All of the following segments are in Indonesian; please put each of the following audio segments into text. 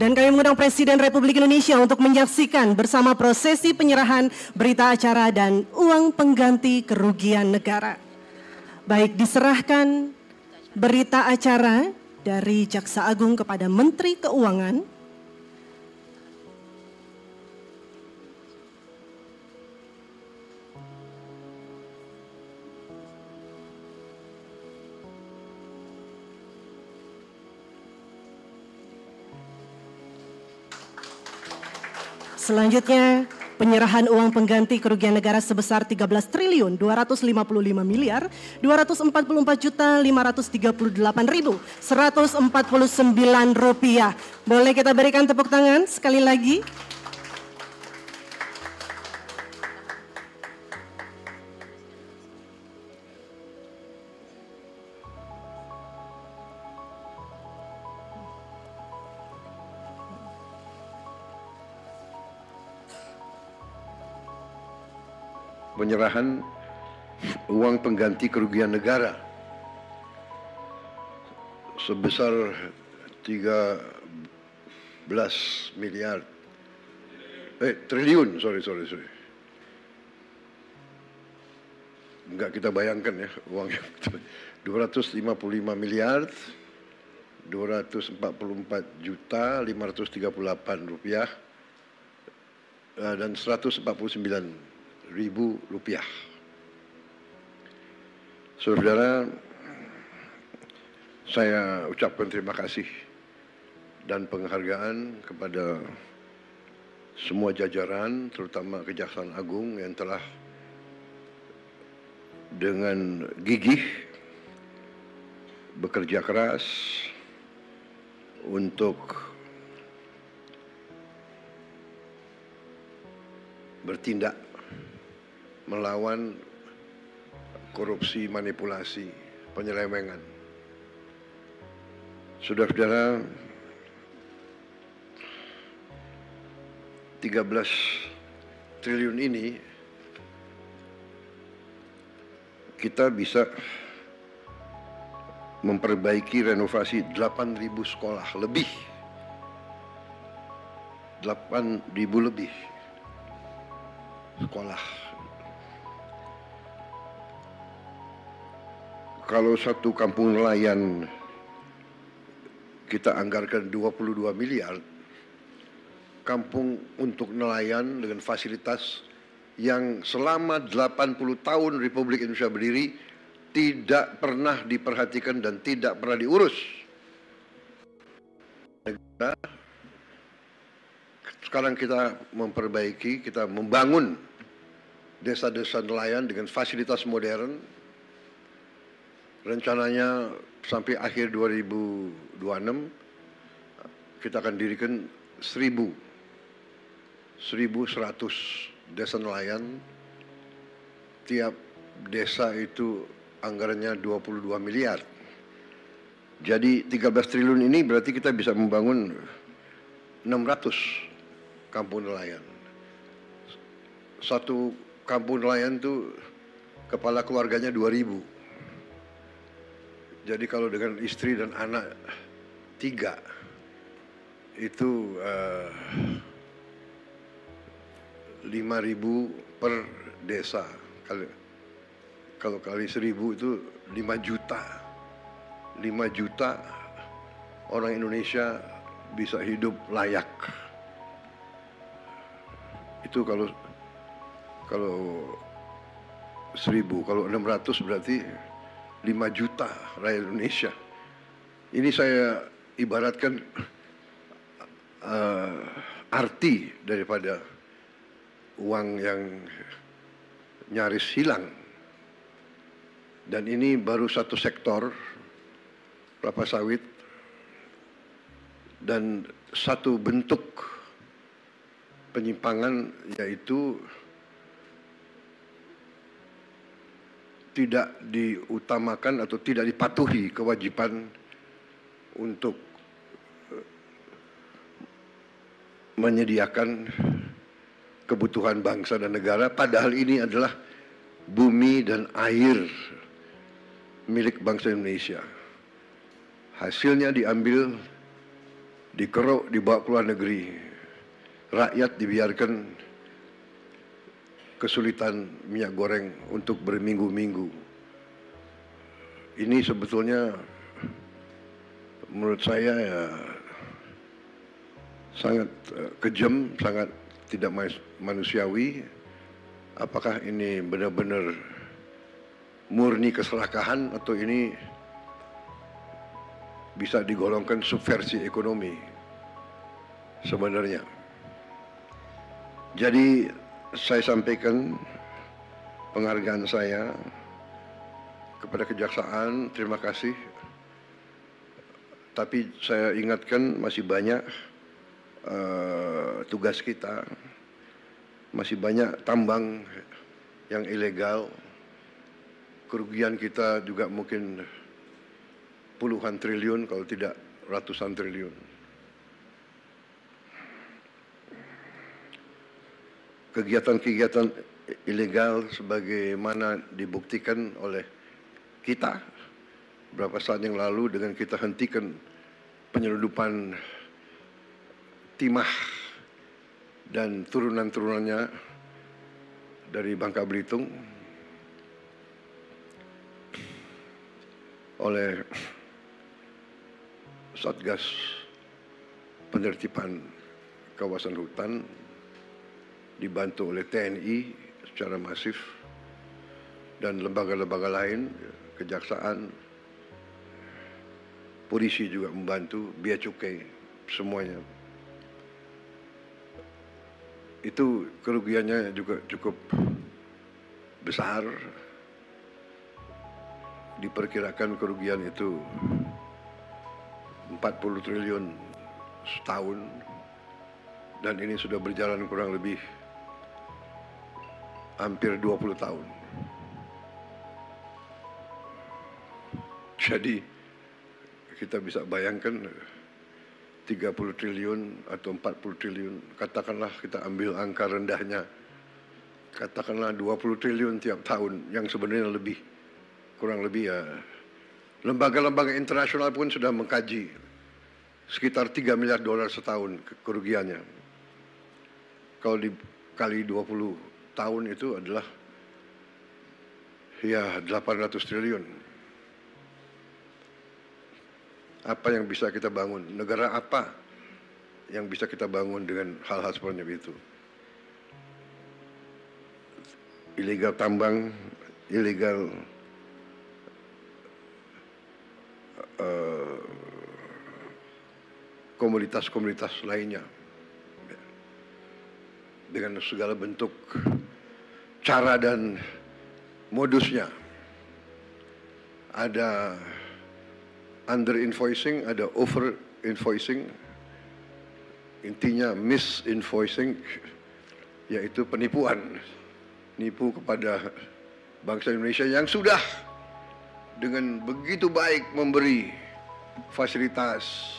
Dan kami mengundang Presiden Republik Indonesia untuk menyaksikan bersama prosesi penyerahan berita acara dan uang pengganti kerugian negara. Baik, diserahkan berita acara dari Jaksa Agung kepada Menteri Keuangan. Selanjutnya, penyerahan uang pengganti kerugian negara sebesar 13.255.244.538.149 rupiah. Boleh kita berikan tepuk tangan sekali lagi? Penyerahan uang pengganti kerugian negara sebesar 13 miliar triliun, sorry. Enggak kita bayangkan ya uangnya. 255 miliar 244 juta 538 rupiah dan 149 ribu rupiah. Saudara, saya ucapkan terima kasih dan penghargaan kepada semua jajaran, terutama Kejaksaan Agung yang telah dengan gigih bekerja keras untuk bertindak melawan korupsi, manipulasi, penyelewengan. Saudara-saudara, 13 triliun ini kita bisa memperbaiki renovasi 8.000 sekolah lebih. 8.000 lebih sekolah. Kalau satu kampung nelayan kita anggarkan 22 miliar, kampung untuk nelayan dengan fasilitas yang selama 80 tahun Republik Indonesia berdiri tidak pernah diperhatikan dan tidak pernah diurus. Sekarang kita memperbaiki, kita membangun desa-desa nelayan dengan fasilitas modern. Rencananya sampai akhir 2026 kita akan dirikan 1.100 desa nelayan. Tiap desa itu anggarannya 22 miliar. Jadi 13 triliun ini berarti kita bisa membangun 600 kampung nelayan. Satu kampung nelayan itu kepala keluarganya 2.000. Jadi kalau dengan istri dan anak 3 itu 5.000 per desa. Kalau kali 1.000 itu 5 juta. 5 juta orang Indonesia bisa hidup layak. Itu kalau 1.000, kalau 600 berarti 5 juta rakyat Indonesia. Ini saya ibaratkan arti daripada uang yang nyaris hilang. Dan ini baru satu sektor, kelapa sawit, dan satu bentuk penyimpangan, yaitu tidak diutamakan atau tidak dipatuhi kewajiban untuk menyediakan kebutuhan bangsa dan negara, padahal ini adalah bumi dan air milik bangsa Indonesia. Hasilnya diambil dikeruk, dibawa ke luar negeri. Rakyat dibiarkan kesulitan minyak goreng untuk berminggu-minggu. Ini sebetulnya menurut saya ya sangat kejam, sangat tidak manusiawi. Apakah ini benar-benar murni keserakahan atau ini bisa digolongkan subversi ekonomi sebenarnya. Jadi saya sampaikan penghargaan saya kepada kejaksaan, terima kasih. Tapi saya ingatkan masih banyak tugas kita, masih banyak tambang yang ilegal. Kerugian kita juga mungkin puluhan triliun kalau tidak ratusan triliun. Kegiatan-kegiatan ilegal sebagaimana dibuktikan oleh kita beberapa saat yang lalu dengan kita hentikan penyelundupan timah dan turunan-turunannya dari Bangka Belitung oleh Satgas Penertiban Kawasan Hutan dibantu oleh TNI secara masif dan lembaga-lembaga lain, kejaksaan, polisi juga membantu, bea cukai, semuanya. Itu kerugiannya juga cukup besar. Diperkirakan kerugian itu 40 triliun setahun, dan ini sudah berjalan kurang lebih hampir 20 tahun. Jadi kita bisa bayangkan 30 triliun atau 40 triliun, katakanlah kita ambil angka rendahnya, katakanlah 20 triliun tiap tahun, yang sebenarnya lebih, kurang lebih ya. Lembaga-lembaga internasional pun sudah mengkaji sekitar 3 miliar dolar setahun kerugiannya. Kalau dikali 20 tahun itu adalah ya 800 triliun. Apa yang bisa kita bangun? Negara apa yang bisa kita bangun dengan hal-hal seperti itu? Ilegal tambang, ilegal komunitas-komunitas lainnya dengan segala bentuk cara dan modusnya. Ada under invoicing, ada over invoicing, intinya misinvoicing, yaitu penipuan, nipu kepada bangsa Indonesia yang sudah dengan begitu baik memberi fasilitas,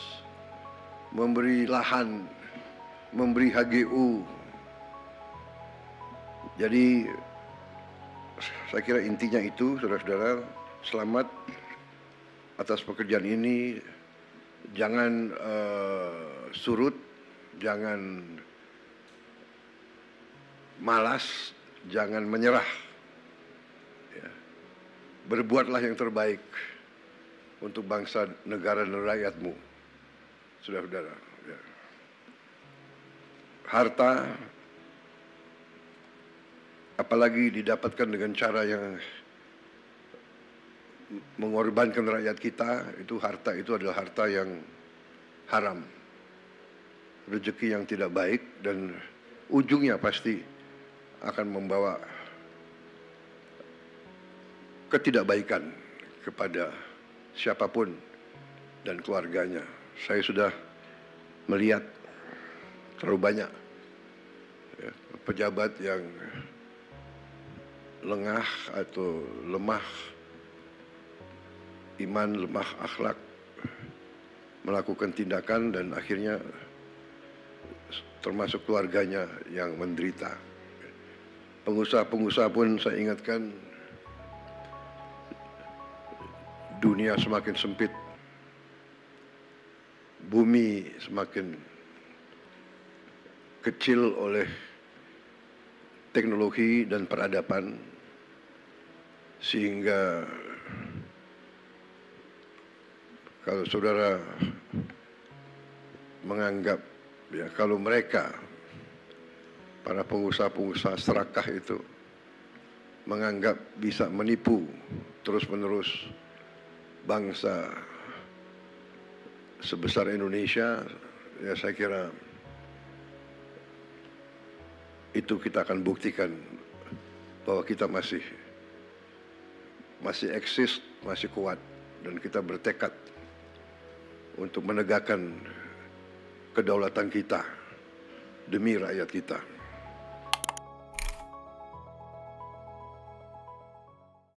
memberi lahan, memberi HGU. Jadi saya kira intinya itu, saudara-saudara, selamat atas pekerjaan ini. Jangan surut, jangan malas, jangan menyerah. Ya. Berbuatlah yang terbaik untuk bangsa, negara, dan rakyatmu, saudara-saudara. Ya. Harta, apalagi didapatkan dengan cara yang mengorbankan rakyat kita, itu harta itu adalah harta yang haram, rezeki yang tidak baik, dan ujungnya pasti akan membawa ketidakbaikan kepada siapapun dan keluarganya. Saya sudah melihat terlalu banyak ya, pejabat yang lengah atau lemah iman, lemah akhlak, melakukan tindakan dan akhirnya termasuk keluarganya yang menderita. Pengusaha-pengusaha pun saya ingatkan, dunia semakin sempit, bumi semakin kecil oleh teknologi dan peradaban, sehingga kalau saudara menganggap ya kalau mereka para pengusaha-pengusaha serakah itu menganggap bisa menipu terus-menerus bangsa sebesar Indonesia, ya saya kira itu kita akan buktikan bahwa kita masih eksis, masih kuat, dan kita bertekad untuk menegakkan kedaulatan kita demi rakyat kita.